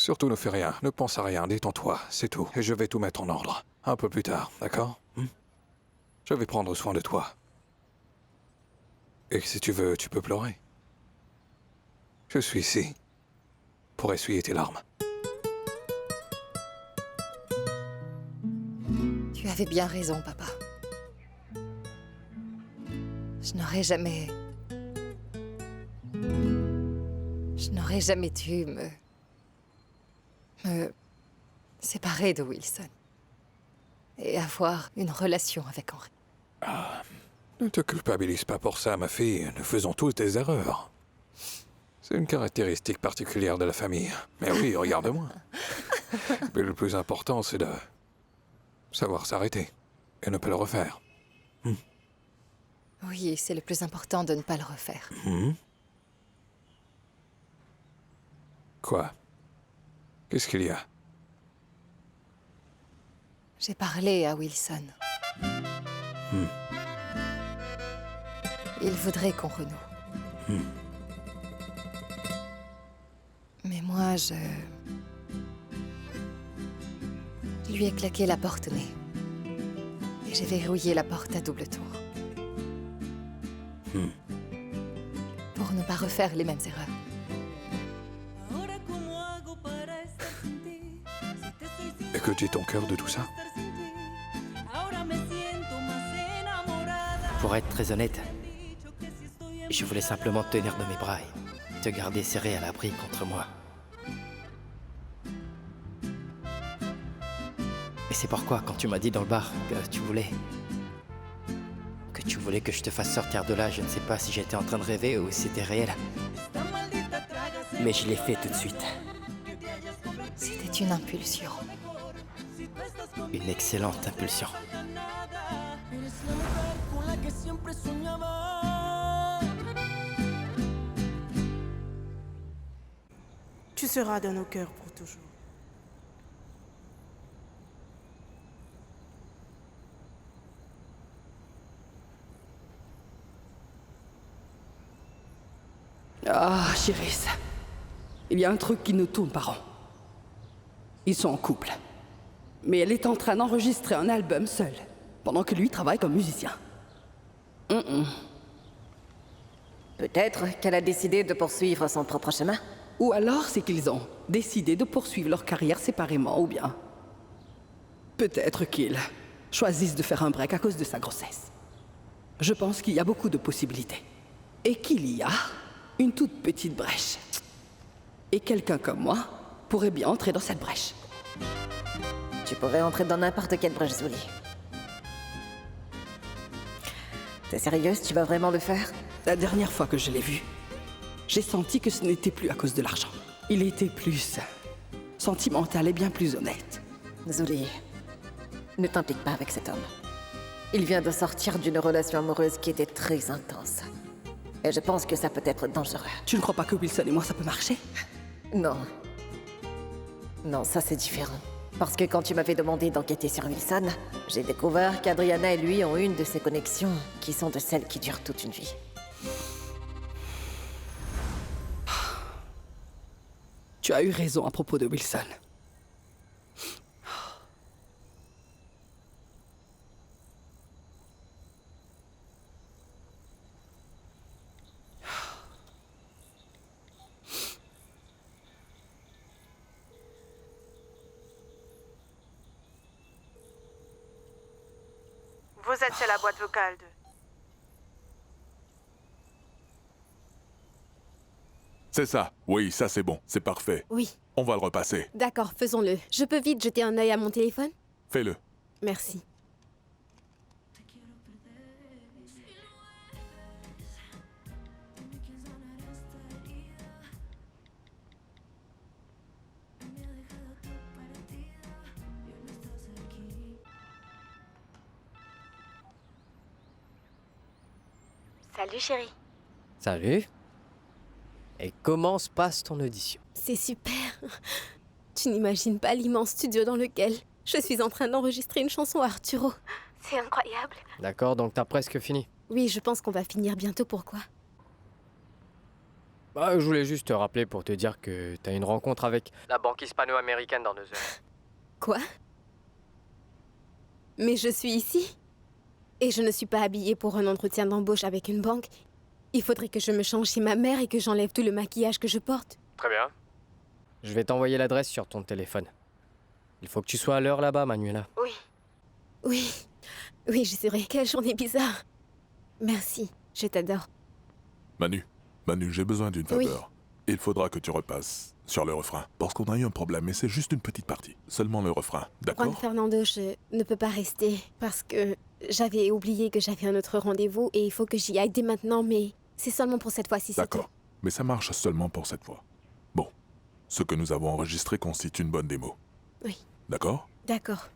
Surtout ne fais rien, ne pense à rien, détends-toi, c'est tout. Et je vais tout mettre en ordre. Un peu plus tard, d'accord? Je vais prendre soin de toi. Et si tu veux, tu peux pleurer. Je suis ici. Pour essuyer tes larmes. Tu avais bien raison, papa. Je n'aurais jamais... Je n'aurais jamais dû me séparer de Wilson. Et avoir une relation avec Henry. Ne te culpabilise pas pour ça, ma fille. Nous faisons tous des erreurs. C'est une caractéristique particulière de la famille. Mais oui, regarde-moi. Mais le plus important, c'est de savoir s'arrêter et ne pas le refaire. Oui, c'est le plus important de ne pas le refaire. Quoi? Qu'est-ce qu'il y a? J'ai parlé à Wilson. Il voudrait qu'on renoue. Mais moi, je lui ai claqué la porte au nez. Et j'ai verrouillé la porte à double tour. Pour ne pas refaire les mêmes erreurs. Et que dit ton cœur de tout ça? Pour être très honnête, je voulais simplement te tenir dans mes bras et te garder serré à l'abri contre moi. Et c'est pourquoi, quand tu m'as dit dans le bar que tu voulais que je te fasse sortir de là, je ne sais pas si j'étais en train de rêver ou si c'était réel. Mais je l'ai fait tout de suite. C'était une impulsion. Une excellente impulsion. Tu seras dans nos cœurs pour toujours. Ah, Chiris. Il y a un truc qui nous tourne par rond. Ils sont en couple. Mais elle est en train d'enregistrer un album seule, pendant que lui travaille comme musicien. Peut-être qu'elle a décidé de poursuivre son propre chemin. Ou alors c'est qu'ils ont décidé de poursuivre leur carrière séparément, ou bien... Peut-être qu'ils choisissent de faire un break à cause de sa grossesse. Je pense qu'il y a beaucoup de possibilités. Et qu'il y a une toute petite brèche. Et quelqu'un comme moi pourrait bien entrer dans cette brèche. Tu pourrais entrer dans n'importe quelle brèche, Zuli. T'es sérieuse? Tu vas vraiment le faire? La dernière fois que je l'ai vu, j'ai senti que ce n'était plus à cause de l'argent. Il était plus sentimental et bien plus honnête. Zuli, ne t'implique pas avec cet homme. Il vient de sortir d'une relation amoureuse qui était très intense. Et je pense que ça peut être dangereux. Tu ne crois pas que Wilson et moi, ça peut marcher? Non. Non, ça c'est différent. Parce que quand tu m'avais demandé d'enquêter sur Wilson, j'ai découvert qu'Adriana et lui ont une de ces connexions qui sont de celles qui durent toute une vie. Tu as eu raison à propos de Wilson. Vous êtes sur la boîte vocale de... C'est ça. Oui, ça c'est bon. C'est parfait. Oui, On va le repasser. d'accord, faisons-le. Je peux vite jeter un œil à mon téléphone? Fais-le. Merci. Salut chérie. Salut. Et comment se passe ton audition? C'est super. Tu n'imagines pas l'immense studio dans lequel je suis en train d'enregistrer une chanson à Arturo. C'est incroyable. D'accord, donc t'as presque fini. Oui, je pense qu'on va finir bientôt. Pourquoi? Bah, je voulais juste te rappeler pour te dire que t'as une rencontre avec la banque hispano-américaine dans 2 heures. Quoi? Mais je suis ici. Et je ne suis pas habillée pour un entretien d'embauche avec une banque. Il faudrait que je me change chez ma mère et que j'enlève tout le maquillage que je porte. Très bien. Je vais t'envoyer l'adresse sur ton téléphone. Il faut que tu sois à l'heure là-bas, Manuela. Oui. Oui. Oui, je sais vrai. Quelle journée bizarre. Merci. Je t'adore. Manu, j'ai besoin d'une Oui. faveur. Il faudra que tu repasses sur le refrain. Parce qu'on a eu un problème, mais c'est juste une petite partie. Seulement le refrain, Juan d'accord? Fernando, je ne peux pas rester parce que j'avais oublié que j'avais un autre rendez-vous et il faut que j'y aille dès maintenant, mais c'est seulement pour cette fois-ci, c'est tout. D'accord. Mais ça marche seulement pour cette fois. Bon. Ce que nous avons enregistré constitue une bonne démo. Oui, D'accord? d'accord.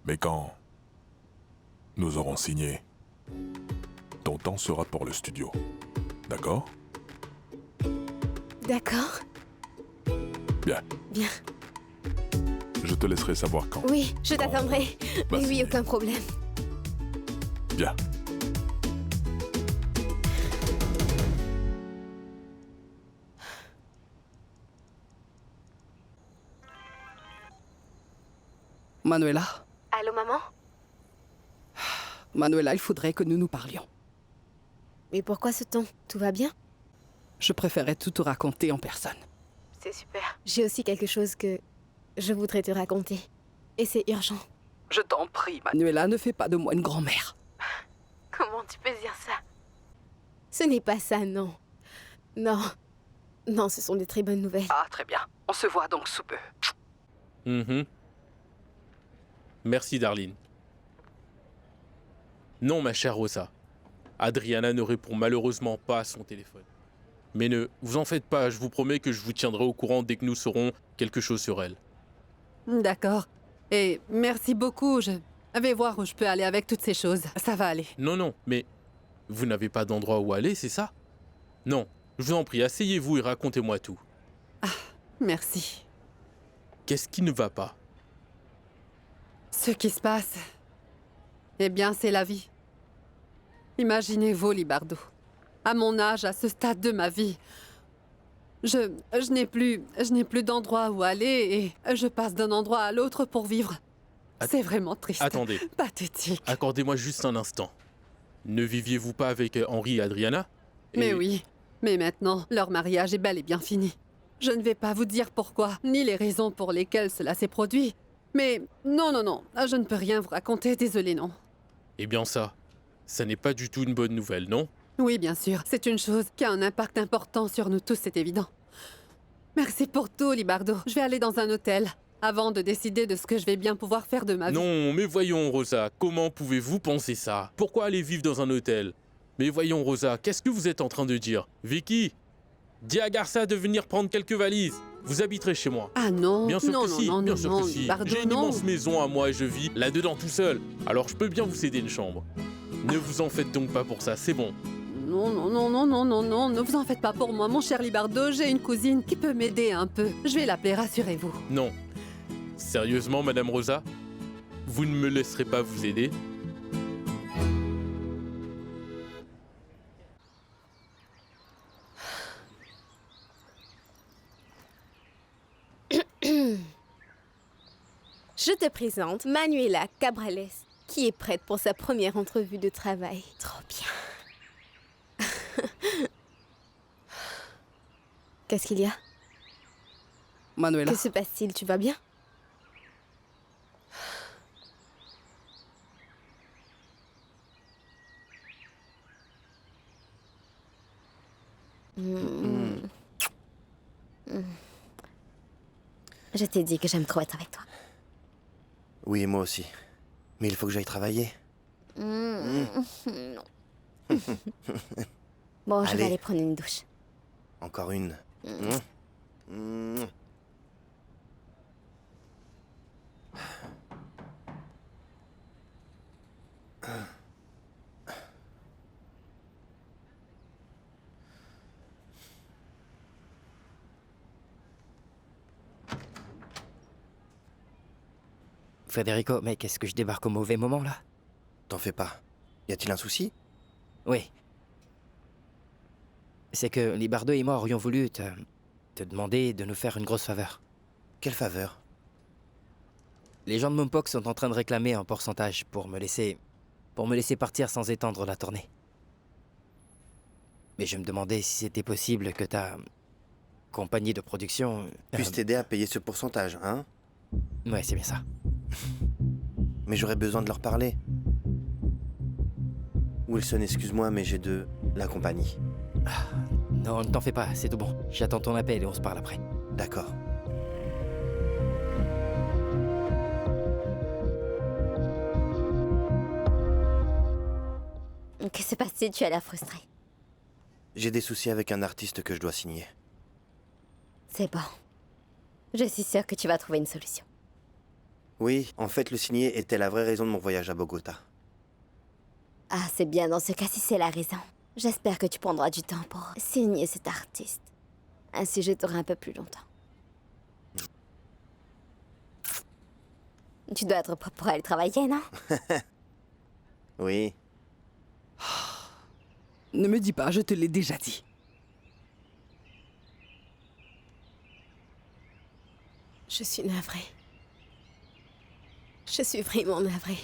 Mais quand nous aurons signé, ton temps sera pour le studio. D'accord? D'accord. Bien. Bien. Je te laisserai savoir quand. Oui, je t'attendrai. Bah, Oui, oui, signé. aucun problème. Bien. Manuela, Allô, maman? Manuela, il faudrait que nous nous parlions. Mais pourquoi ce ton? Tout va bien? Je préférais tout te raconter en personne. C'est super. J'ai aussi quelque chose que je voudrais te raconter. Et c'est urgent. Je t'en prie, Manuela, ne fais pas de moi une grand-mère. Comment tu peux dire ça? Ce n'est pas ça, non. Non. Non, ce sont des très bonnes nouvelles. Ah, très bien. On se voit donc sous peu. Mhm. Merci, Darlene. Non, ma chère Rosa. Adriana ne répond malheureusement pas à son téléphone. Mais ne vous en faites pas, je vous promets que je vous tiendrai au courant dès que nous saurons quelque chose sur elle. D'accord. Et merci beaucoup. Je vais voir où je peux aller avec toutes ces choses. Ça va aller. Non, non, mais vous n'avez pas d'endroit où aller, c'est ça? Non, je vous en prie, asseyez-vous et racontez-moi tout. Merci. Qu'est-ce qui ne va pas? Ce qui se passe, eh bien, c'est la vie. Imaginez-vous, Libardo. À mon âge, à ce stade de ma vie, je n'ai plus d'endroit où aller et je passe d'un endroit à l'autre pour vivre. C'est vraiment triste. Attendez, Pathétique. accordez-moi juste un instant. Ne viviez-vous pas avec Henri et Adriana? Mais oui. Mais maintenant, leur mariage est bel et bien fini. Je ne vais pas vous dire pourquoi, ni les raisons pour lesquelles cela s'est produit. Mais non, je ne peux rien vous raconter, désolé, non. Eh bien ça n'est pas du tout une bonne nouvelle, non? Oui, bien sûr, c'est une chose qui a un impact important sur nous tous, c'est évident. Merci pour tout, Libardo. Je vais aller dans un hôtel, avant de décider de ce que je vais bien pouvoir faire de ma vie. Non, mais voyons, Rosa, comment pouvez-vous penser ça? Pourquoi aller vivre dans un hôtel? Mais voyons, Rosa, qu'est-ce que vous êtes en train de dire? Vicky, dis à Garça de venir prendre quelques valises. Vous habiterez chez moi. Ah non, Bien sûr non, que non, si, non, bien non, sûr non, que si. Libardo, J'ai une non. immense maison à moi et je vis là-dedans tout seul. Alors je peux bien vous céder une chambre. Ne vous en faites donc pas pour ça, c'est bon. Non, ne vous en faites pas pour moi, mon cher Libardo, j'ai une cousine qui peut m'aider un peu. Je vais l'appeler, rassurez-vous. Non. Sérieusement, Madame Rosa? Vous ne me laisserez pas vous aider? Je te présente Manuela Cabrales, qui est prête pour sa première entrevue de travail. Trop bien. Qu'est-ce qu'il y a? Manuela, Que se passe-t-il? Tu vas bien? Je t'ai dit que j'aime trop être avec toi. Oui, moi aussi. Mais il faut que j'aille travailler. Non. Bon, je vais Allez. aller prendre une douche. Encore une. Federico, mais qu'est-ce que je débarque au mauvais moment, là? T'en fais pas. Y a-t-il un souci? Oui. C'est que Libardo et moi aurions voulu te demander de nous faire une grosse faveur. Quelle faveur? Les gens de Mumpox sont en train de réclamer un pourcentage pour me laisser partir sans étendre la tournée. Mais je me demandais si c'était possible que ta compagnie de production... Puisse t'aider à payer ce pourcentage, hein? Ouais, c'est bien ça. Mais j'aurais besoin de leur parler. Wilson, excuse-moi, mais j'ai de la compagnie. Non, ne t'en fais pas, c'est tout bon. J'attends ton appel et on se parle après. D'accord. Qu'est-ce qui s'est passé? Tu as l'air frustré. J'ai des soucis avec un artiste que je dois signer. C'est bon. Je suis sûre que tu vas trouver une solution. Oui, en fait, le signer était la vraie raison de mon voyage à Bogota. Ah, c'est bien, dans ce cas-ci, c'est la raison. J'espère que tu prendras du temps pour signer cet artiste. Ainsi, je t'aurai un peu plus longtemps. Tu dois être prêt pour aller travailler, non? Oui. Ne me dis pas, je te l'ai déjà dit. Je suis navrée. Je suis vraiment navrée.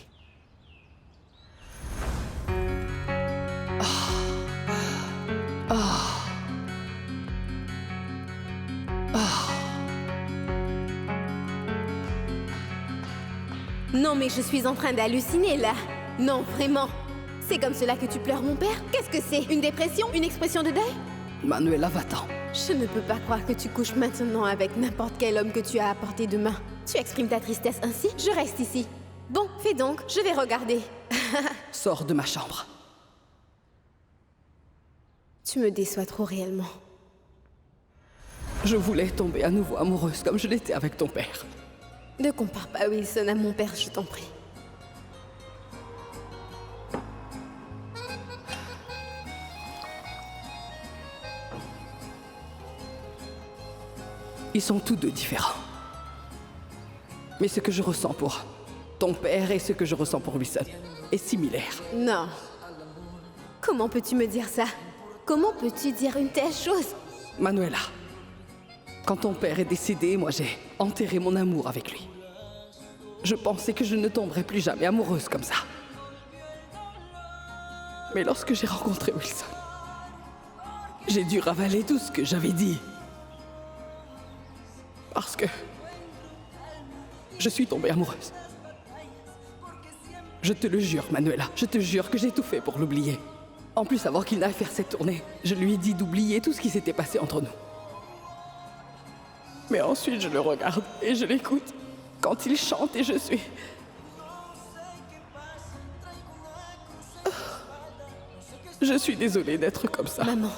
Non, mais je suis en train d'halluciner, là. Non, vraiment. C'est comme cela que tu pleures, mon père? Qu'est-ce que c'est? Une dépression? Une expression de deuil? Manuela, va-t'en. Je ne peux pas croire que tu couches maintenant avec n'importe quel homme que tu as à portée de main. Tu exprimes ta tristesse ainsi? Je reste ici. Bon, fais donc, je vais regarder. Sors de ma chambre. Tu me déçois trop réellement. Je voulais tomber à nouveau amoureuse comme je l'étais avec ton père. Ne compare pas Wilson à mon père, je t'en prie. Ils sont tous deux différents. Mais ce que je ressens pour ton père et ce que je ressens pour Wilson est similaire. Non. Comment peux-tu me dire ça? Comment peux-tu dire une telle chose? Manuela, quand ton père est décédé, moi j'ai enterré mon amour avec lui. Je pensais que je ne tomberais plus jamais amoureuse comme ça. Mais lorsque j'ai rencontré Wilson, j'ai dû ravaler tout ce que j'avais dit. Parce que je suis tombée amoureuse. Je te le jure, Manuela, je te jure que j'ai tout fait pour l'oublier. En plus, avant qu'il n'aille faire cette tournée, je lui ai dit d'oublier tout ce qui s'était passé entre nous. Mais ensuite, je le regarde et je l'écoute quand il chante et je suis... Je suis désolée d'être comme ça. Maman,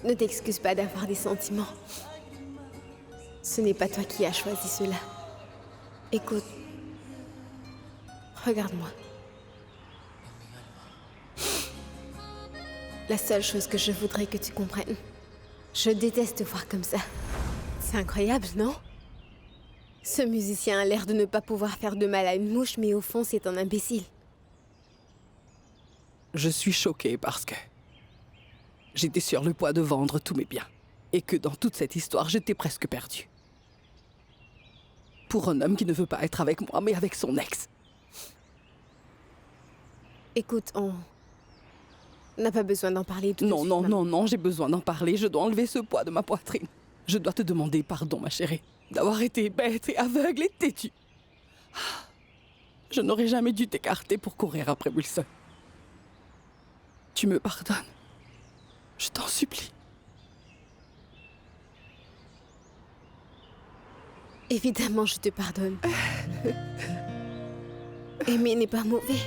ne t'excuse pas d'avoir des sentiments. Ce n'est pas toi qui as choisi cela. Écoute, regarde-moi. La seule chose que je voudrais que tu comprennes, je déteste te voir comme ça. C'est incroyable, non? Ce musicien a l'air de ne pas pouvoir faire de mal à une mouche, mais au fond, c'est un imbécile. Je suis choquée parce que j'étais sur le point de vendre tous mes biens et que dans toute cette histoire, j'étais presque perdue. Pour un homme qui ne veut pas être avec moi, mais avec son ex. Écoute, on n'a pas besoin d'en parler tout de suite. Non, j'ai besoin d'en parler. Je dois enlever ce poids de ma poitrine. Je dois te demander pardon, ma chérie, d'avoir été bête et aveugle et têtue. Je n'aurais jamais dû t'écarter pour courir après Wilson. Tu me pardonnes. Je t'en supplie. Évidemment, je te pardonne. Aimer n'est pas mauvais.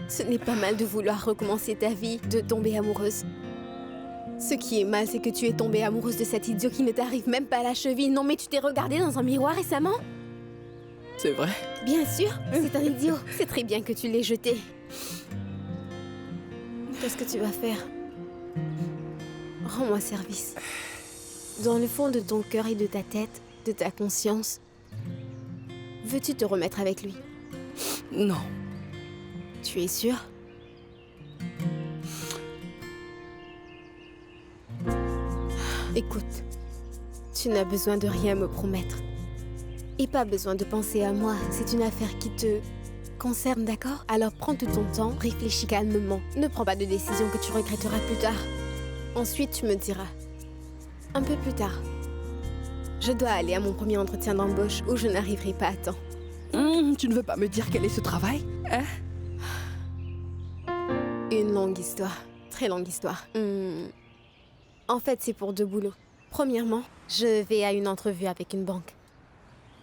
Ce n'est pas mal de vouloir recommencer ta vie, de tomber amoureuse. Ce qui est mal, c'est que tu es tombée amoureuse de cet idiot qui ne t'arrive même pas à la cheville. Non, mais tu t'es regardée dans un miroir récemment? C'est vrai? Bien sûr, c'est un idiot. C'est très bien que tu l'aies jeté. Qu'est-ce que tu vas faire? Rends-moi service. Dans le fond de ton cœur et de ta tête, de ta conscience, veux-tu te remettre avec lui? Non. Tu es sûre? Écoute, tu n'as besoin de rien me promettre. Et pas besoin de penser à moi. C'est une affaire qui te concerne, d'accord? Alors prends tout ton temps, réfléchis calmement. Ne prends pas de décision que tu regretteras plus tard. Ensuite, tu me diras. Un peu plus tard. Je dois aller à mon premier entretien d'embauche où je n'arriverai pas à temps. Tu ne veux pas me dire quel est ce travail, hein? Une longue histoire. Très longue histoire. En fait, c'est pour 2 boulots. Premièrement, je vais à une entrevue avec une banque.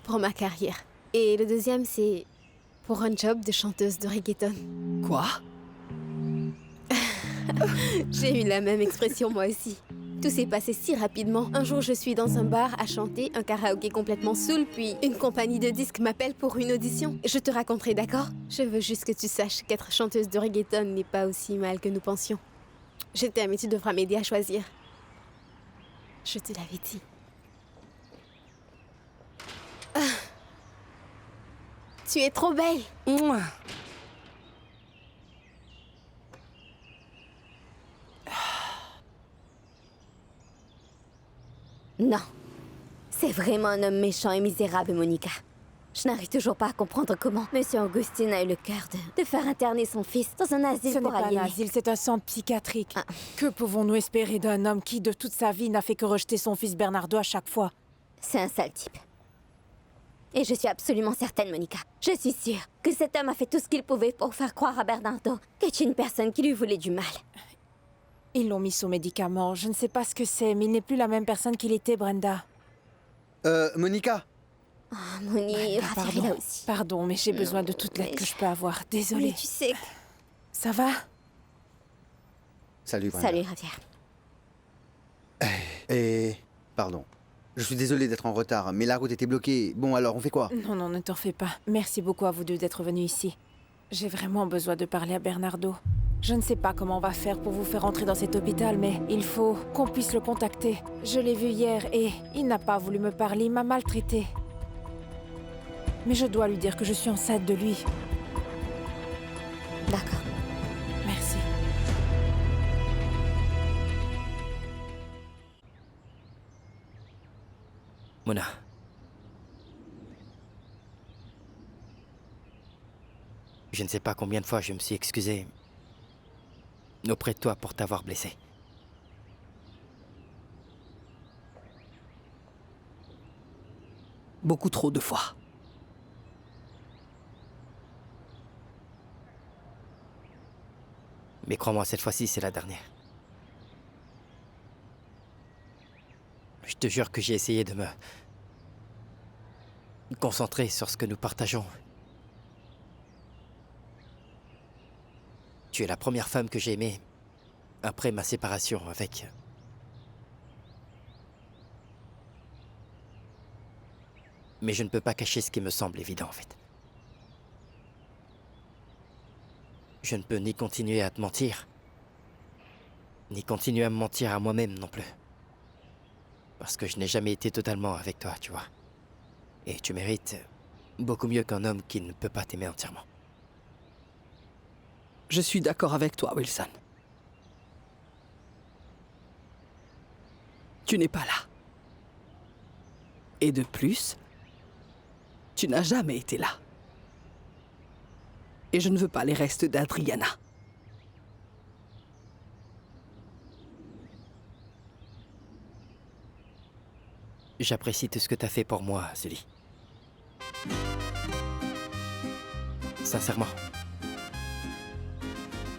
Pour ma carrière. Et le deuxième, c'est pour un job de chanteuse de reggaeton. Quoi? J'ai eu la même expression moi aussi. Tout s'est passé si rapidement. Un jour, je suis dans un bar à chanter, un karaoké complètement saoul, puis une compagnie de disques m'appelle pour une audition. Je te raconterai, d'accord? Je veux juste que tu saches qu'être chanteuse de reggaeton n'est pas aussi mal que nous pensions. Je t'aime et tu devras m'aider à choisir. Je te l'avais dit. Ah. Tu es trop belle. Non. C'est vraiment un homme méchant et misérable, Monica. Je n'arrive toujours pas à comprendre comment Monsieur Augustine a eu le cœur de faire interner son fils dans un asile pour aliénés. Ce n'est pas un asile, c'est un centre psychiatrique. Que pouvons-nous espérer d'un homme qui, de toute sa vie, n'a fait que rejeter son fils Bernardo à chaque fois? C'est un sale type. Et je suis absolument certaine, Monica. Je suis sûre que cet homme a fait tout ce qu'il pouvait pour faire croire à Bernardo que tu es une personne qui lui voulait du mal. Ils l'ont mis sous médicaments. Je ne sais pas ce que c'est, mais il n'est plus la même personne qu'il était, Brenda. Monica? Oh, Moni, Raphaël est là aussi. Pardon, mais j'ai besoin de toute l'aide que je peux avoir. Désolée. Mais tu sais... Ça va? Salut, Brenda. Salut, Javier. Pardon. Je suis désolé d'être en retard, mais la route était bloquée. Bon, alors, on fait quoi? Non, ne t'en fais pas. Merci beaucoup à vous deux d'être venus ici. J'ai vraiment besoin de parler à Bernardo. Je ne sais pas comment on va faire pour vous faire entrer dans cet hôpital, mais il faut qu'on puisse le contacter. Je l'ai vu hier et il n'a pas voulu me parler, il m'a maltraité. Mais je dois lui dire que je suis enceinte de lui. D'accord. Merci. Mona. Je ne sais pas combien de fois je me suis excusé auprès de toi pour t'avoir blessé. Beaucoup trop de fois. Mais crois-moi, cette fois-ci, c'est la dernière. Je te jure que j'ai essayé de me concentrer sur ce que nous partageons. Tu es la première femme que j'ai aimée après ma séparation avec... Mais je ne peux pas cacher ce qui me semble évident, en fait. Je ne peux ni continuer à te mentir, ni continuer à me mentir à moi-même non plus. Parce que je n'ai jamais été totalement avec toi, tu vois. Et tu mérites beaucoup mieux qu'un homme qui ne peut pas t'aimer entièrement. Je suis d'accord avec toi, Wilson. Tu n'es pas là. Et de plus, tu n'as jamais été là. Et je ne veux pas les restes d'Adriana. J'apprécie tout ce que t'as fait pour moi, Sully. Sincèrement.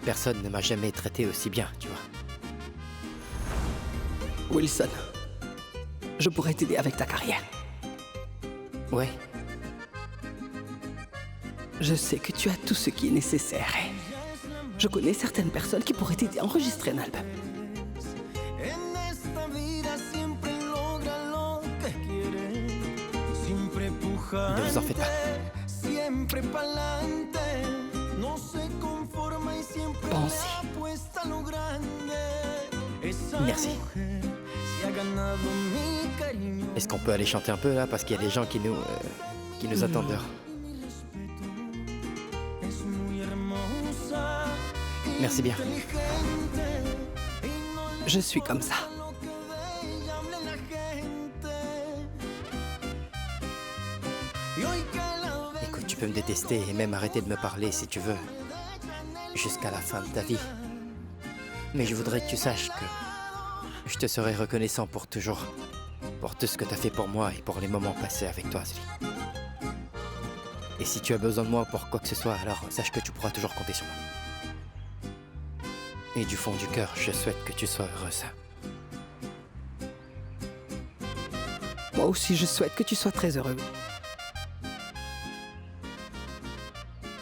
Personne ne m'a jamais traité aussi bien, tu vois. Wilson, je pourrais t'aider avec ta carrière. Ouais. Je sais que tu as tout ce qui est nécessaire. Je connais certaines personnes qui pourraient t'aider à enregistrer un album. Ne vous en faites pas. Pensez. Merci. Est-ce qu'on peut aller chanter un peu là? Parce qu'il y a des gens qui nous attendent dehors. Merci bien. Je suis comme ça. peux me détester et même arrêter de me parler si tu veux, jusqu'à la fin de ta vie. Mais je voudrais que tu saches que je te serai reconnaissant pour toujours, pour tout ce que tu as fait pour moi et pour les moments passés avec toi, Sully. Et si tu as besoin de moi pour quoi que ce soit, alors sache que tu pourras toujours compter sur moi. Et du fond du cœur, je souhaite que tu sois heureuse. Moi aussi, je souhaite que tu sois très heureux.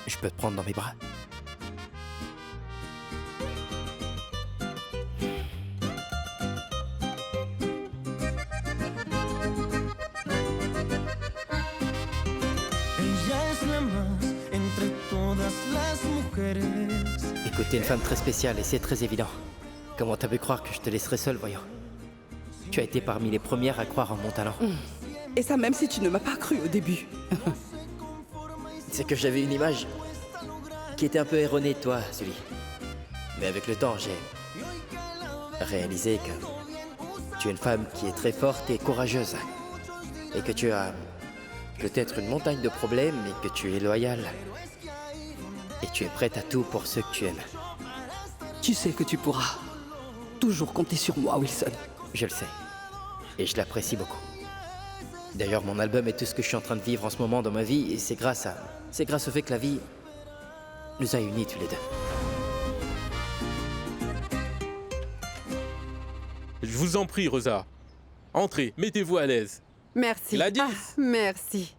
Je peux te prendre dans mes bras? Écoute, t'es une femme très spéciale et c'est très évident. Comment t'as pu croire que je te laisserais seule, voyons? Tu as été parmi les premières à croire en mon talent. Et ça même si tu ne m'as pas cru au début. C'est que j'avais une image qui était un peu erronée de toi, Sully. Mais avec le temps, j'ai réalisé que tu es une femme qui est très forte et courageuse. Et que tu as peut-être une montagne de problèmes, mais que tu es loyale. Et tu es prête à tout pour ceux que tu aimes. Tu sais que tu pourras toujours compter sur moi, Wilson. Je le sais. Et je l'apprécie beaucoup. D'ailleurs, mon album est tout ce que je suis en train de vivre en ce moment dans ma vie, et c'est grâce au fait que la vie nous a unis tous les deux. Je vous en prie, Rosa. Entrez, mettez-vous à l'aise. Merci. Gladys. Merci.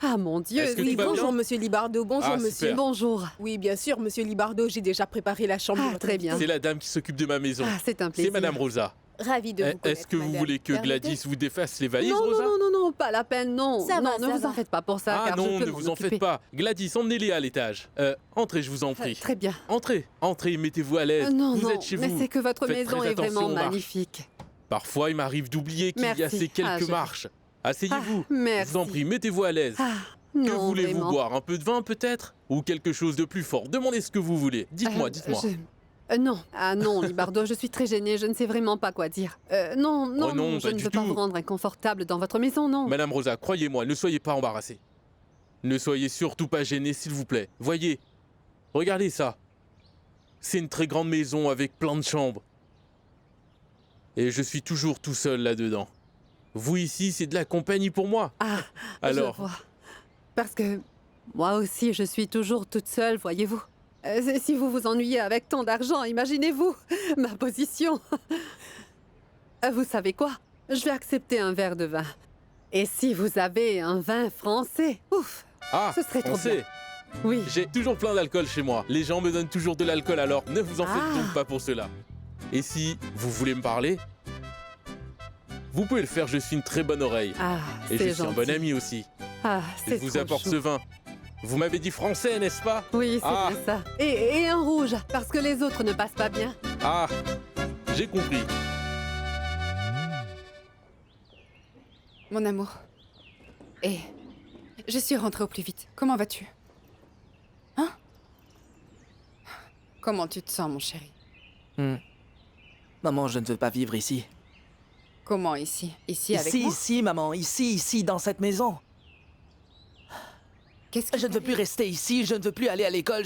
Ah mon Dieu, Est-ce que tout va bien? Bonjour, monsieur Libardo. Bonjour, Ah, monsieur. super. Bonjour. Oui, bien sûr, monsieur Libardo, j'ai déjà préparé la chambre. de Ah, votre très bien. C'est la dame qui s'occupe de ma maison. Ah, c'est un plaisir. C'est Madame Rosa. Ravie de vous connaître, Est-ce que vous madame. voulez que Permettez? Gladys vous défasse les valises, Non, Rosa? non, pas la peine, non. Ça non, va, ne ça vous en va. faites pas pour ça, Ah car non, je peux ne m'en vous en occuper. faites pas. Gladys, emmenez-les à l'étage. Entrez, je vous en prie. Très bien. Entrez, mettez-vous à l'aise. Non, vous non, êtes chez mais vous. c'est que votre Faites maison très est attention vraiment aux marches. magnifique. Parfois, il m'arrive d'oublier qu'il y a Merci. ces quelques Ah, je- marches. Asseyez-vous. merci. Je vous en prie, mettez-vous à l'aise. Ah, Que non, voulez-vous vraiment. boire? Un peu de vin peut-être? Ou quelque chose de plus fort? Demandez ce que vous voulez. Dites-moi, dites-moi. Non. Ah non, Libardo, je suis très gênée, je ne sais vraiment pas quoi dire. Non, Oh non, je pas ne du veux pas tout. vous rendre inconfortable dans votre maison, non. Madame Rosa, croyez-moi, ne soyez pas embarrassée. Ne soyez surtout pas gênée, s'il vous plaît. Voyez, regardez ça. C'est une très grande maison avec plein de chambres. Et je suis toujours tout seul là-dedans. Vous ici, c'est de la compagnie pour moi. Ah, Alors, je vois. Parce que moi aussi, je suis toujours toute seule, voyez-vous. Si vous vous ennuyez avec tant d'argent, imaginez-vous ma position. Vous savez quoi? Je vais accepter un verre de vin. Et si vous avez un vin français, ouf, ce serait trop français. bien. Oui. J'ai toujours plein d'alcool chez moi. Les gens me donnent toujours de l'alcool, alors ne vous en faites Ah. donc pas pour cela. Et si vous voulez me parler, vous pouvez le faire, je suis une très bonne oreille. Ah, Et je c'est suis un bon gentil. ami aussi. Ah, Je c'est vous trop apporte chou. ce vin. Vous m'avez dit français, n'est-ce pas? Oui, c'est Ah. bien ça. Et un rouge, parce que les autres ne passent pas bien. Ah, j'ai compris. Mon amour. Et je suis rentrée au plus vite. Comment vas-tu? Hein? Comment tu te sens, mon chéri? Maman, je ne veux pas vivre ici. Comment ici? Ici avec moi? Ici, maman, ici, dans cette maison. Je ne veux plus rester ici, je ne veux plus aller à l'école,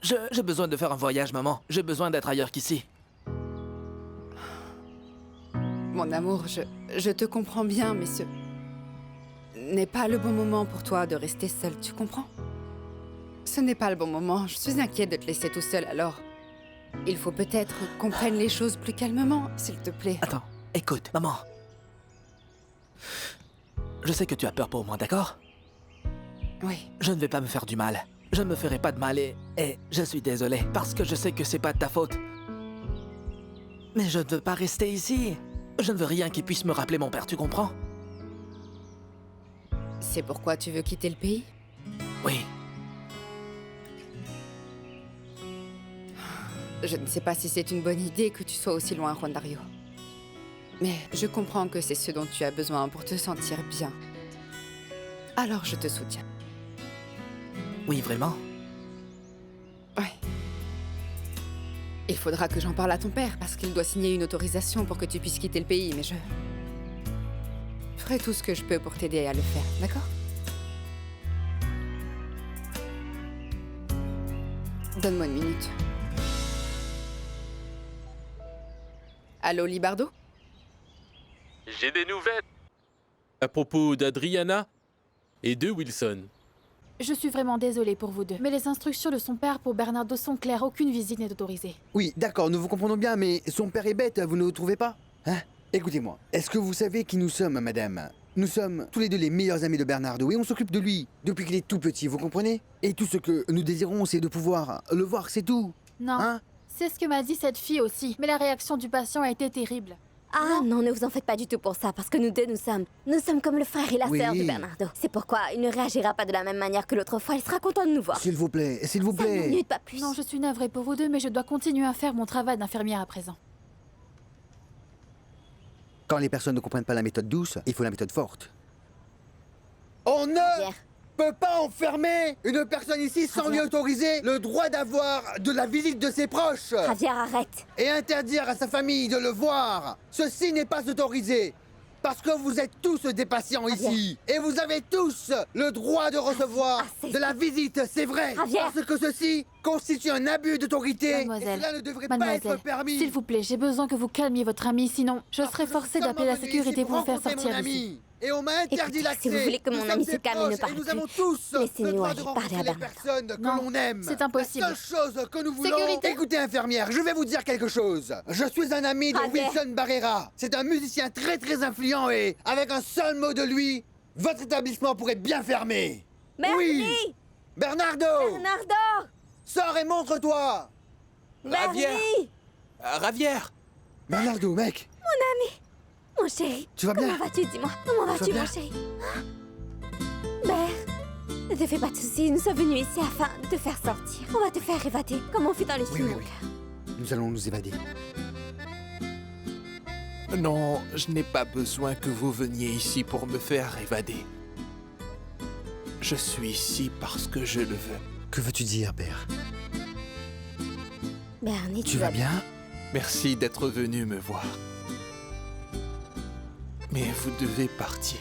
j'ai besoin de faire un voyage, maman. J'ai besoin d'être ailleurs qu'ici. Mon amour, je te comprends bien, mais ce n'est pas le bon moment pour toi de rester seule, tu comprends? Ce n'est pas le bon moment. Je suis inquiète de te laisser tout seul, alors il faut peut-être qu'on prenne les choses plus calmement, s'il te plaît. Attends, écoute, maman. Je sais que tu as peur pour moi, d'accord? Oui. Je ne vais pas me faire du mal. Je ne me ferai pas de mal et je suis désolé, parce que je sais que c'est pas de ta faute. Mais je ne veux pas rester ici. Je ne veux rien qui puisse me rappeler mon père, tu comprends? C'est pourquoi tu veux quitter le pays? Oui. Je ne sais pas si c'est une bonne idée que tu sois aussi loin, Juan Dario. Mais je comprends que c'est ce dont tu as besoin pour te sentir bien. Alors je te soutiens. Oui, vraiment? Oui. Il faudra que j'en parle à ton père, parce qu'il doit signer une autorisation pour que tu puisses quitter le pays, mais je ferai tout ce que je peux pour t'aider à le faire, d'accord? Donne-moi une minute. Allô, Libardo? J'ai des nouvelles à propos d'Adriana et de Wilson. Je suis vraiment désolée pour vous deux, mais les instructions de son père pour Bernardo sont claires, aucune visite n'est autorisée. Oui, d'accord, nous vous comprenons bien, mais son père est bête, vous ne le trouvez pas? Hein? Écoutez-moi, est-ce que vous savez qui nous sommes, madame? Nous sommes tous les deux les meilleurs amis de Bernardo et on s'occupe de lui depuis qu'il est tout petit, vous comprenez? Et tout ce que nous désirons, c'est de pouvoir le voir, c'est tout. Non, Hein? c'est ce que m'a dit cette fille aussi, mais la réaction du patient a été terrible. Ah non, ne vous en faites pas du tout pour ça, parce que nous deux, nous sommes comme le frère et la sœur de Bernardo. C'est pourquoi il ne réagira pas de la même manière que l'autre fois, il sera content de nous voir. S'il vous plaît, s'il vous 5 plaît. minutes, pas plus. Non, je suis navrée pour vous deux, mais je dois continuer à faire mon travail d'infirmière à présent. Quand les personnes ne comprennent pas la méthode douce, il faut la méthode forte. On ne peut pas enfermer une personne ici sans lui autoriser le droit d'avoir de la visite de ses proches. Javier, arrête. Et interdire à sa famille de le voir. Ceci n'est pas autorisé. Parce que vous êtes tous des patients ici. Et vous avez tous le droit de recevoir de la visite, c'est vrai. Parce que ceci constitue un abus d'autorité. Et cela ne devrait pas être permis. S'il vous plaît, j'ai besoin que vous calmiez votre ami, sinon je serai forcée d'appeler la sécurité pour vous faire sortir d'ici. Et on m'a interdit l'accès. Si vous voulez que mon ami se calme et ne parle Nous avons plus, tous le laissez-nous droit aller de parler à rencontrer les Bernardo. personnes que Non, l'on aime. c'est impossible. La seule chose que nous voulons... Sécurité. Écoutez, infirmière, je vais vous dire quelque chose. Je suis un ami de Javier. Wilson Barrera. C'est un musicien très très influent et, avec un seul mot de lui, votre établissement pourrait bien fermer. Merci. Oui. Bernardo. Bernardo. Sors et montre-toi. Bernie. Ravière. Bernardo, mec. Mon ami. Mon chéri. Tu vas bien? Comment vas-tu, dis-moi? Comment vas-tu, bien mon chéri? Ber, ne te fais pas de soucis, nous sommes venus ici afin de te faire sortir. On va te faire évader, comme on fait dans les films, mon cœur. Nous allons nous évader. Non, je n'ai pas besoin que vous veniez ici pour me faire évader. Je suis ici parce que je le veux. Que veux-tu dire, Ber? Bernie, Tu vas bien? Merci d'être venu me voir. Mais vous devez partir.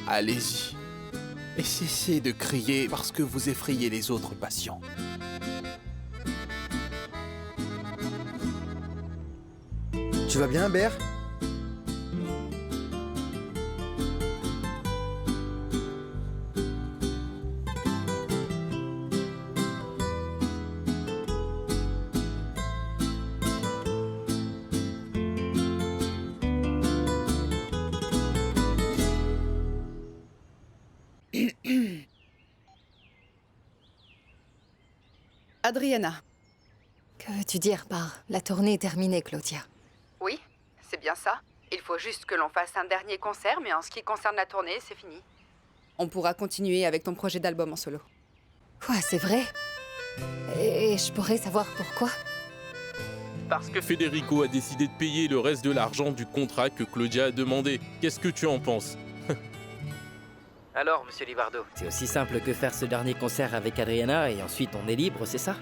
Allez-y. Et cessez de crier parce que vous effrayez les autres patients. Tu vas bien, Ber? Adriana. Que veux-tu dire par la tournée est terminée, Claudia? Oui, c'est bien ça. Il faut juste que l'on fasse un dernier concert, mais en ce qui concerne la tournée, c'est fini. On pourra continuer avec ton projet d'album en solo. Quoi, c'est vrai? Et je pourrais savoir pourquoi? Parce que Federico a décidé de payer le reste de l'argent du contrat que Claudia a demandé. Qu'est-ce que tu en penses? Alors, monsieur Libardo, c'est aussi simple que faire ce dernier concert avec Adriana et ensuite on est libre, c'est ça?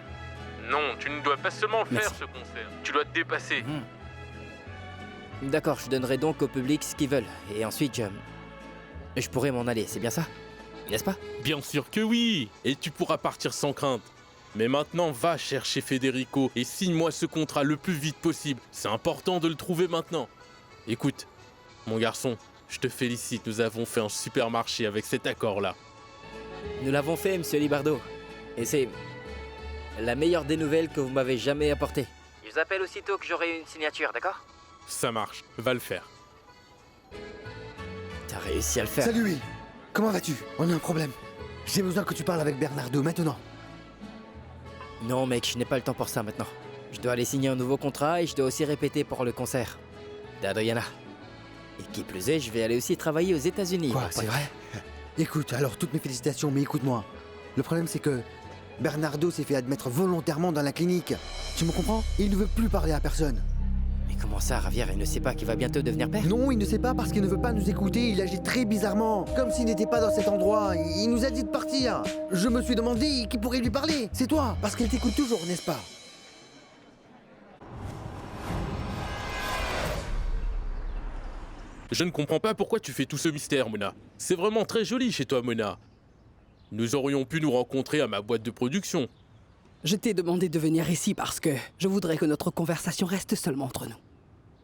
Non, tu ne dois pas seulement faire Merci. ce concert. Tu dois te dépasser. D'accord, je donnerai donc au public ce qu'ils veulent. Et ensuite, je pourrai m'en aller, c'est bien ça? N'est-ce pas? Bien sûr que oui. Et tu pourras partir sans crainte. Mais maintenant, va chercher Federico et signe-moi ce contrat le plus vite possible. C'est important de le trouver maintenant. Écoute, mon garçon, je te félicite. Nous avons fait un super marché avec cet accord-là. Nous l'avons fait, monsieur Libardo. Et c'est la meilleure des nouvelles que vous m'avez jamais apportées. Je vous appelle aussitôt que j'aurai une signature, d'accord? Ça marche, va le faire. T'as réussi à le faire. Salut, Will. Comment vas-tu? On a un problème. J'ai besoin que tu parles avec Bernardo maintenant. Non, mec, je n'ai pas le temps pour ça maintenant. Je dois aller signer un nouveau contrat et je dois aussi répéter pour le concert d'Adriana. Et qui plus est, je vais aller aussi travailler aux États-Unis. Quoi, c'est vrai? Écoute, alors toutes mes félicitations, mais écoute-moi. Le problème, c'est que Bernardo s'est fait admettre volontairement dans la clinique. Tu me comprends? Il ne veut plus parler à personne. Mais comment ça, Ravière, il ne sait pas qu'il va bientôt devenir père? Non, il ne sait pas parce qu'il ne veut pas nous écouter. Il agit très bizarrement, comme s'il n'était pas dans cet endroit. Il nous a dit de partir. Je me suis demandé qui pourrait lui parler. C'est toi, parce qu'elle t'écoute toujours, n'est-ce pas? Je ne comprends pas pourquoi tu fais tout ce mystère, Mona. C'est vraiment très joli chez toi, Mona. Nous aurions pu nous rencontrer à ma boîte de production. Je t'ai demandé de venir ici parce que je voudrais que notre conversation reste seulement entre nous.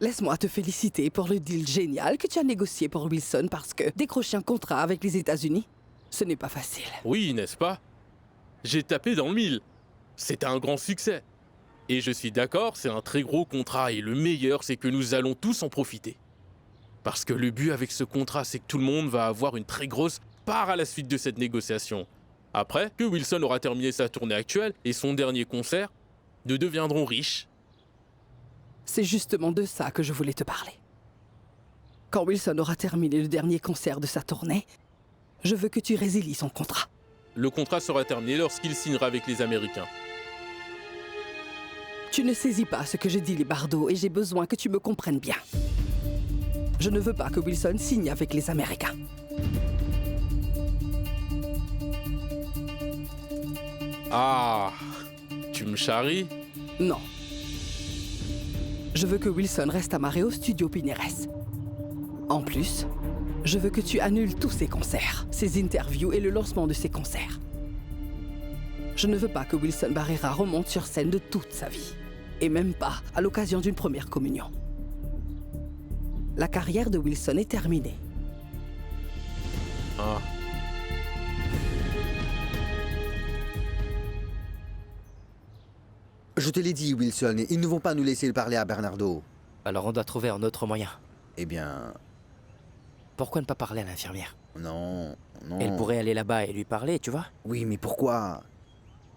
Laisse-moi te féliciter pour le deal génial que tu as négocié pour Wilson parce que décrocher un contrat avec les États-Unis, ce n'est pas facile. Oui, n'est-ce pas? J'ai tapé dans le mille. C'était un grand succès. Et je suis d'accord, c'est un très gros contrat et le meilleur, c'est que nous allons tous en profiter. Parce que le but avec ce contrat, c'est que tout le monde va avoir une très grosse part à la suite de cette négociation. Après, que Wilson aura terminé sa tournée actuelle et son dernier concert, nous deviendrons riches. C'est justement de ça que je voulais te parler. Quand Wilson aura terminé le dernier concert de sa tournée, je veux que tu résilies son contrat. Le contrat sera terminé lorsqu'il signera avec les Américains. Tu ne saisis pas ce que je dis, les bardeaux, et j'ai besoin que tu me comprennes bien. Je ne veux pas que Wilson signe avec les Américains. Ah, tu me charries? Non. Je veux que Wilson reste amarré au studio Pineres. En plus, je veux que tu annules tous ses concerts, ses interviews et le lancement de ses concerts. Je ne veux pas que Wilson Barrera remonte sur scène de toute sa vie. Et même pas à l'occasion d'une première communion. La carrière de Wilson est terminée. Ah. Je te l'ai dit, Wilson, ils ne vont pas nous laisser parler à Bernardo. Alors on doit trouver un autre moyen. Eh bien... Pourquoi ne pas parler à l'infirmière? Non, non... Elle pourrait aller là-bas et lui parler, tu vois? Oui, mais pourquoi?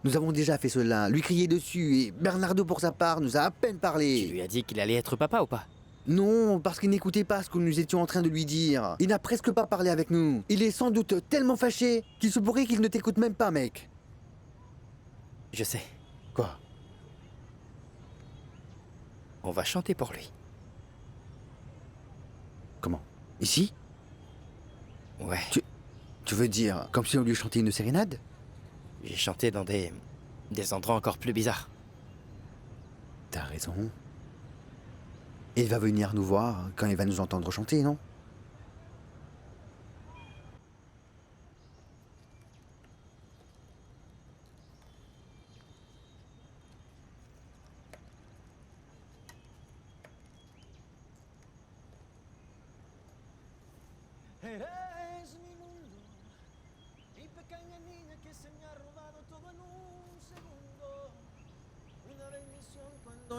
Nous avons déjà fait cela, lui crier dessus, et Bernardo, pour sa part, nous a à peine parlé. Tu lui as dit qu'il allait être papa ou pas? Non, parce qu'il n'écoutait pas ce que nous étions en train de lui dire. Il n'a presque pas parlé avec nous. Il est sans doute tellement fâché qu'il se pourrait qu'il ne t'écoute même pas, mec. Je sais. Quoi? On va chanter pour lui. Comment? Ici? Ouais. Tu veux dire, comme si on lui chantait une sérénade? J'ai chanté dans des endroits encore plus bizarres. T'as raison. Et il va venir nous voir quand il va nous entendre chanter, non?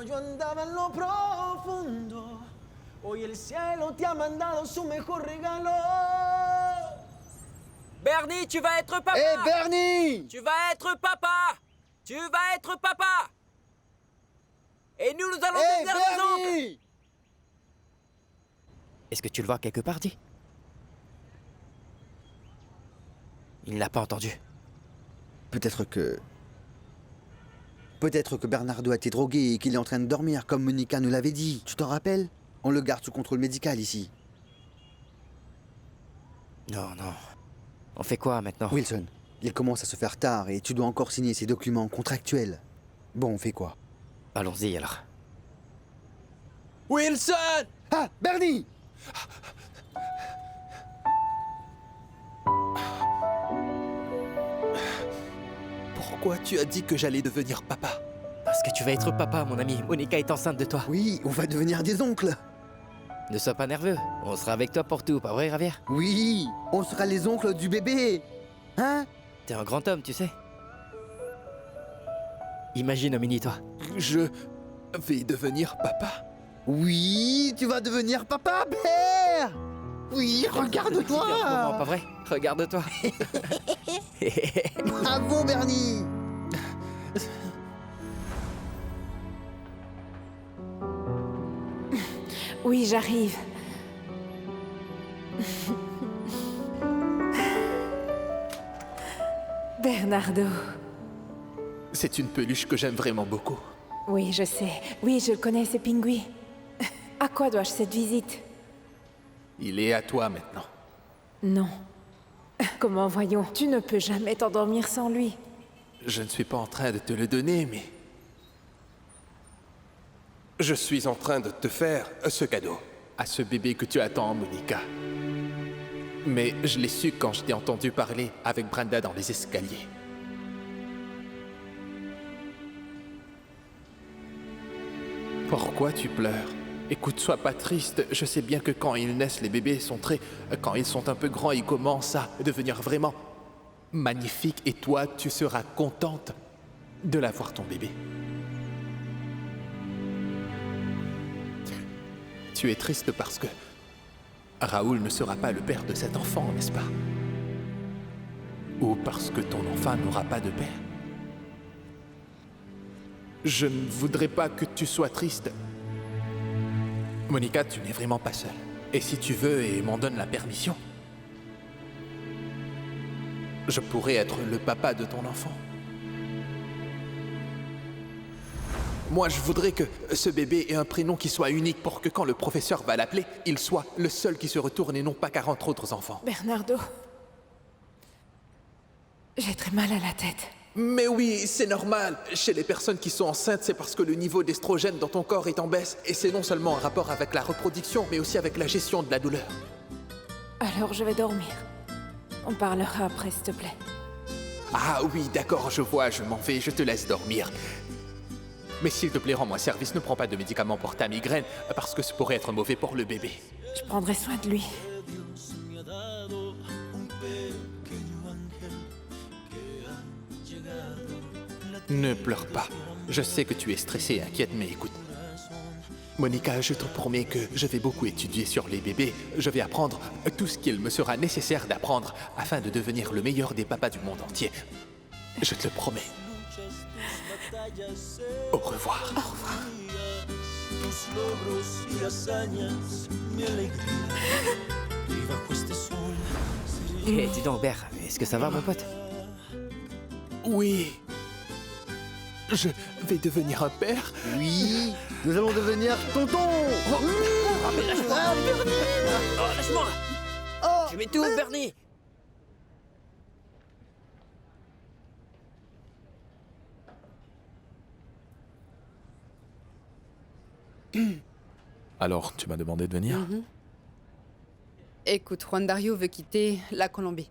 Yo andaba en lo profundo, hoy el cielo te ha mandado su mejor regalo. Bernie, tu vas être papa! Hé, Bernie! Tu vas être papa! Tu vas être papa! Et nous allons devenir des oncles! Est-ce que tu le vois quelque part, dis? Il ne l'a pas entendu. Peut-être que Bernardo a été drogué et qu'il est en train de dormir, comme Monica nous l'avait dit. Tu t'en rappelles? On le garde sous contrôle médical ici. Non, non. On fait quoi maintenant? Wilson, il commence à se faire tard et tu dois encore signer ces documents contractuels. Bon, on fait quoi? Allons-y alors. Wilson! Ah, Bernie! Pourquoi tu as dit que j'allais devenir papa? Parce que tu vas être papa, mon ami. Monica est enceinte de toi. Oui, on va devenir des oncles. Ne sois pas nerveux. On sera avec toi pour tout, pas vrai, Javier? Oui, on sera les oncles du bébé. Hein? T'es un grand homme, tu sais. Imagine un mini-toi. Je vais devenir papa. Oui, tu vas devenir papa, père. Oui, regarde-toi. Pas vrai? Regarde-toi. Bravo, Bernie. Oui, j'arrive. Bernardo. C'est une peluche que j'aime vraiment beaucoup. Oui, je sais. Oui, je le connais, c'est Pingui. À quoi dois-je cette visite? Il est à toi maintenant. Non. Comment voyons? Tu ne peux jamais t'endormir sans lui. Je ne suis pas en train de te le donner, mais... Je suis en train de te faire ce cadeau. À ce bébé que tu attends, Monica. Mais je l'ai su quand je t'ai entendu parler avec Brenda dans les escaliers. Pourquoi tu pleures? Écoute, sois pas triste. Je sais bien que quand ils naissent, les bébés sont très... Quand ils sont un peu grands, ils commencent à devenir vraiment magnifiques. Et toi, tu seras contente de l'avoir, ton bébé. Tu es triste parce que Raoul ne sera pas le père de cet enfant, n'est-ce pas? Ou parce que ton enfant n'aura pas de père? Je ne voudrais pas que tu sois triste. Monica, tu n'es vraiment pas seule. Et si tu veux et m'en donnes la permission, je pourrais être le papa de ton enfant. Moi, je voudrais que ce bébé ait un prénom qui soit unique pour que quand le professeur va l'appeler, il soit le seul qui se retourne et non pas 40 autres enfants. Bernardo, j'ai très mal à la tête. Mais oui, c'est normal. Chez les personnes qui sont enceintes, c'est parce que le niveau d'estrogène dans ton corps est en baisse. Et c'est non seulement en rapport avec la reproduction, mais aussi avec la gestion de la douleur. Alors je vais dormir. On parlera après, s'il te plaît. Ah oui, d'accord, je vois, je m'en vais, je te laisse dormir. Mais s'il te plaît, rends-moi service, ne prends pas de médicaments pour ta migraine, parce que ce pourrait être mauvais pour le bébé. Je prendrai soin de lui. Ne pleure pas. Je sais que tu es stressée et inquiète, mais écoute. Monica, je te promets que je vais beaucoup étudier sur les bébés. Je vais apprendre tout ce qu'il me sera nécessaire d'apprendre afin de devenir le meilleur des papas du monde entier. Je te le promets. Au revoir. Au revoir. Eh, dis donc, Bert, est-ce que ça va, mon pote? Oui. Je vais devenir un père? Oui, nous allons devenir tonton. Oh, mais lâche-moi, Bernie! Oh, lâche-moi! Je mets tout, Bernie! Alors, tu m'as demandé de venir? Écoute, Juan Dario veut quitter la Colombie.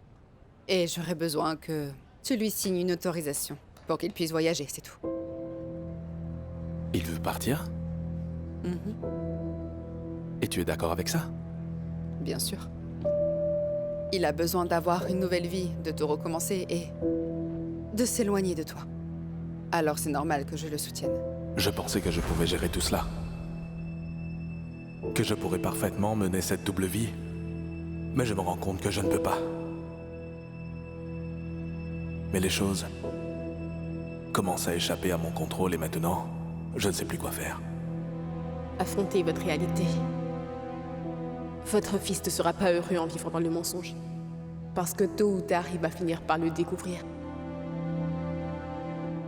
Et j'aurais besoin que tu lui signes une autorisation pour qu'il puisse voyager, c'est tout. Il veut partir? Et tu es d'accord avec ça? Bien sûr. Il a besoin d'avoir une nouvelle vie, de tout recommencer et de s'éloigner de toi. Alors c'est normal que je le soutienne. Je pensais que je pouvais gérer tout cela. Que je pourrais parfaitement mener cette double vie. Mais je me rends compte que je ne peux pas. Mais les choses commencent à échapper à mon contrôle et maintenant, je ne sais plus quoi faire. Affrontez votre réalité. Votre fils ne sera pas heureux en vivant dans le mensonge. Parce que tôt ou tard, il va finir par le découvrir.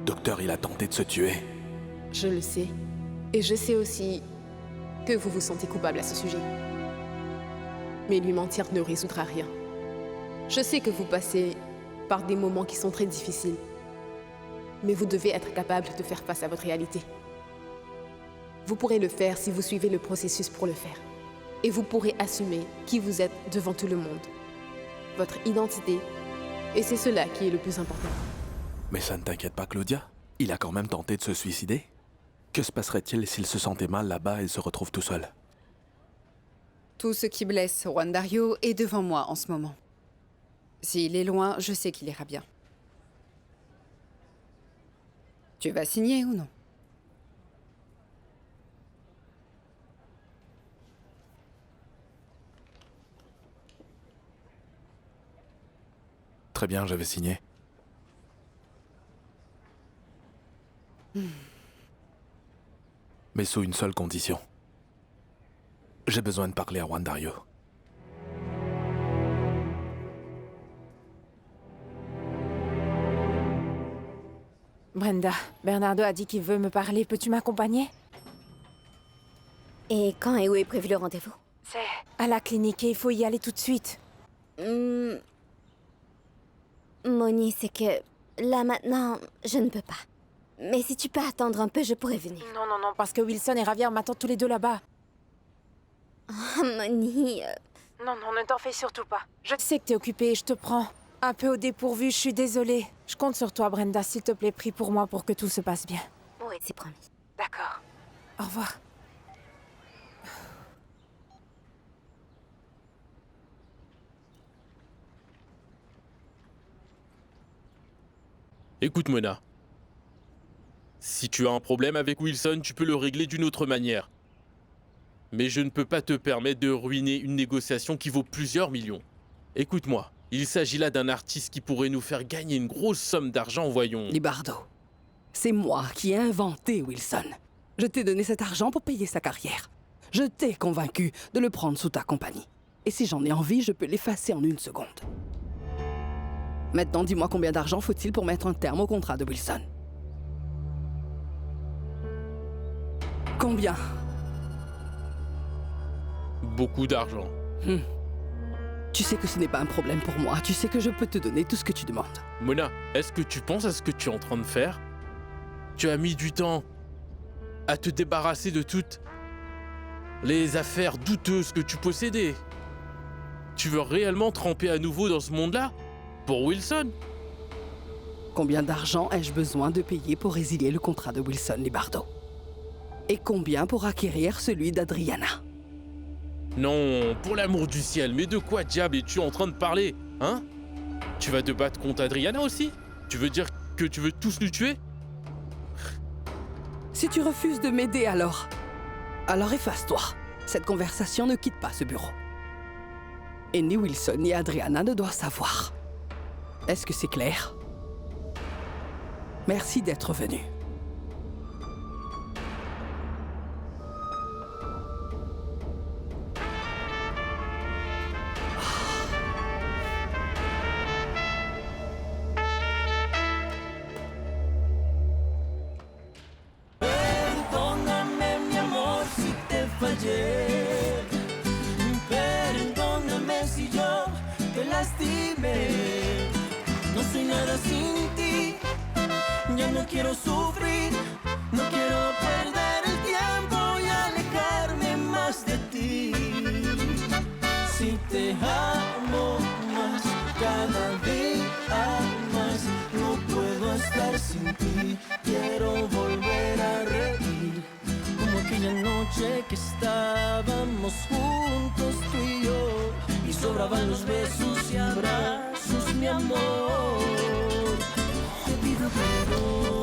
Docteur, il a tenté de se tuer. Je le sais. Et je sais aussi que vous vous sentez coupable à ce sujet. Mais lui mentir ne résoudra rien. Je sais que vous passez par des moments qui sont très difficiles. Mais vous devez être capable de faire face à votre réalité. Vous pourrez le faire si vous suivez le processus pour le faire. Et vous pourrez assumer qui vous êtes devant tout le monde. Votre identité. Et c'est cela qui est le plus important. Mais ça ne t'inquiète pas, Claudia? Il a quand même tenté de se suicider? Que se passerait-il s'il se sentait mal là-bas et se retrouve tout seul? Tout ce qui blesse Juan Dario est devant moi en ce moment. S'il est loin, je sais qu'il ira bien. Tu vas signer ou non? Très bien, je vais signer. Mais sous une seule condition. J'ai besoin de parler à Juan Dario. Brenda, Bernardo a dit qu'il veut me parler. Peux-tu m'accompagner? Et quand et où est prévu le rendez-vous? C'est à la clinique et il faut y aller tout de suite. Moni, c'est que là maintenant, je ne peux pas. Mais si tu peux attendre un peu, je pourrais venir. Non, non, non, parce que Wilson et Javier m'attendent tous les deux là-bas. Oh, Moni... Non, non, ne t'en fais surtout pas. Je sais que t'es occupée, je te prends un peu au dépourvu, je suis désolée. Je compte sur toi, Brenda, s'il te plaît, prie pour moi pour que tout se passe bien. Oui, c'est promis. D'accord. Au revoir. Écoute, Mona. Si tu as un problème avec Wilson, tu peux le régler d'une autre manière. Mais je ne peux pas te permettre de ruiner une négociation qui vaut plusieurs millions. Écoute-moi, il s'agit là d'un artiste qui pourrait nous faire gagner une grosse somme d'argent, voyons. Libardo, c'est moi qui ai inventé Wilson. Je t'ai donné cet argent pour payer sa carrière. Je t'ai convaincu de le prendre sous ta compagnie. Et si j'en ai envie, je peux l'effacer en 1 seconde. Maintenant, dis-moi combien d'argent faut-il pour mettre un terme au contrat de Wilson? Combien? Beaucoup d'argent. Tu sais que ce n'est pas un problème pour moi. Tu sais que je peux te donner tout ce que tu demandes. Mona, est-ce que tu penses à ce que tu es en train de faire? Tu as mis du temps à te débarrasser de toutes les affaires douteuses que tu possédais. Tu veux réellement tremper à nouveau dans ce monde-là? Pour Wilson? Combien d'argent ai-je besoin de payer pour résilier le contrat de Wilson, Libardo? Et combien pour acquérir celui d'Adriana? Non, pour l'amour du ciel, mais de quoi diable es-tu en train de parler? Hein? Tu vas te battre contre Adriana aussi? Tu veux dire que tu veux tous nous tuer? Si tu refuses de m'aider alors efface-toi. Cette conversation ne quitte pas ce bureau. Et ni Wilson ni Adriana ne doivent savoir. Est-ce que c'est clair? Merci d'être venu. Perdóname, mi amor, si te fallé. Perdóname si yo te lastimé. No soy nada sin ti. Ya no quiero sufrir. No quiero perder el tiempo y alejarme más de ti. Si te amo más, cada día más, no puedo estar sin ti. Quiero volver a reír, como aquella noche que estábamos juntos tú y yo, y sobraban los besos y abrazos, mi amor. Te pido perdón.